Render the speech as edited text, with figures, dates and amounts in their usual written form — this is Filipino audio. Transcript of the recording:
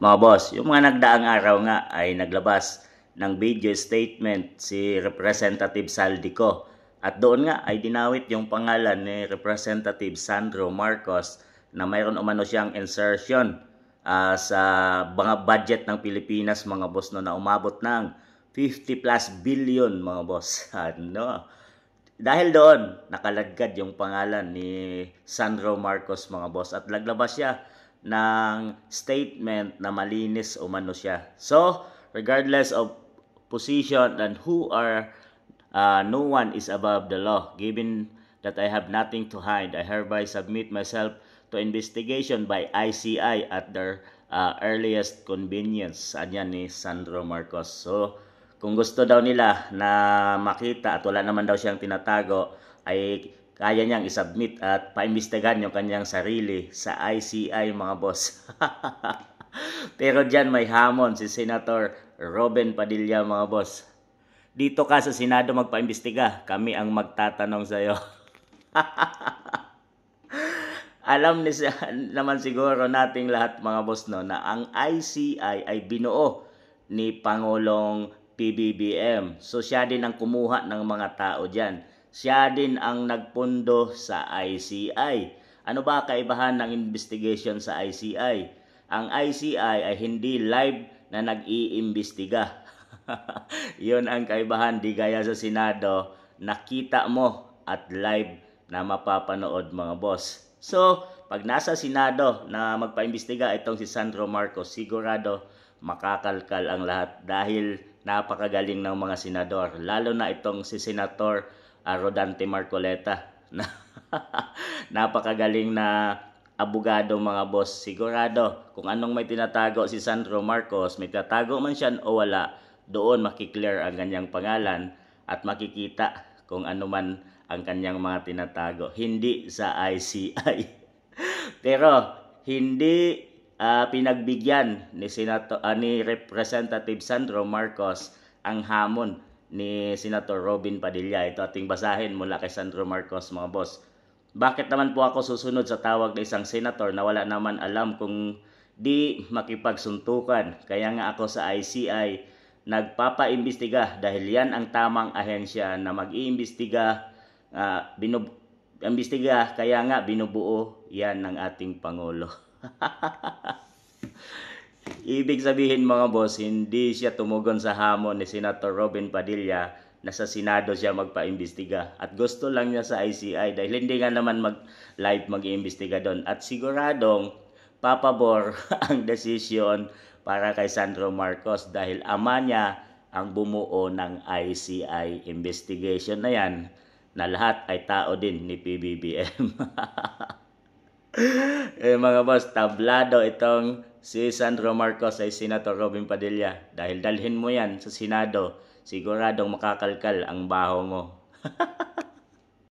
Mga boss, yung mga nagdaang araw nga ay naglabas ng video statement si Representative Saldico. At doon nga ay dinawit yung pangalan ni Representative Sandro Marcos na mayroon umano siyang insertion sa mga budget ng Pilipinas, mga boss, no, na umabot ng 50 plus billion, mga boss. Ano? Dahil doon, nakalagad yung pangalan ni Sandro Marcos, mga boss, at naglabas siya ng statement na malinis umano siya. So, regardless of position and who are, no one is above the law. Given that I have nothing to hide, I hereby submit myself to investigation by ICI at their earliest convenience. Anyan ni Sandro Marcos. So, kung gusto daw nila na makita at wala naman daw siyang tinatago, ay kaya niyang isubmit at paimbestigahan yung kanyang sarili sa ICI, mga boss. Pero dyan may hamon si Senator Robin Padilla, mga boss. Dito ka sa Senado magpaimbestiga, kami ang magtatanong sa'yo. Alam naman siguro nating lahat, mga boss, no, na ang ICI ay binuo ni Pangulong PBBM. So siya din ang kumuha ng mga tao dyan. Siya din ang nagpundo sa ICI. Ano ba kaibahan ng investigation sa ICI? Ang ICI ay hindi live na nag-iimbestiga. Yun ang kaibahan, di gaya sa Senado, nakita mo at live na mapapanood, mga boss. So, pag nasa Senado na magpaimbestiga itong si Sandro Marcos, sigurado makakalkal ang lahat dahil napakagaling ng mga senador. Lalo na itong si Senator Rodante Marcoleta. Napakagaling na abogado, mga boss. Sigurado kung anong may tinatago si Sandro Marcos, may tinatago man siya o wala, doon makiklear ang kanyang pangalan at makikita kung ano man ang kanyang mga tinatago. Hindi sa ICI. Pero hindi pinagbigyan ni Representative Sandro Marcos ang hamon ni Senator Robin Padilla. Ito ating basahin mula kay Sandro Marcos, mga boss. Bakit naman po ako susunod sa tawag ng isang senator na wala naman alam kung di makipagsuntukan? Kaya nga ako sa ICI nagpapaimbestiga dahil yan ang tamang ahensya na mag-iimbestiga. Imbestiga, kaya nga binubuo yan ng ating Pangulo. Ibig sabihin, mga boss, hindi siya tumugon sa hamon ni Senator Robin Padilla na sa Senado siya magpaimbestiga. At gusto lang niya sa ICI dahil hindi nga naman live mag-iimbestiga doon. At siguradong papabor ang desisyon para kay Sandro Marcos dahil ama niya ang bumuo ng ICI investigation na yan, na lahat ay tao din ni PBBM. Mga boss, tablado itong si Sandro Marcos ay Senator Robin Padilla. Dahil dalhin mo yan sa Senado, siguradong makakalkal ang baho mo.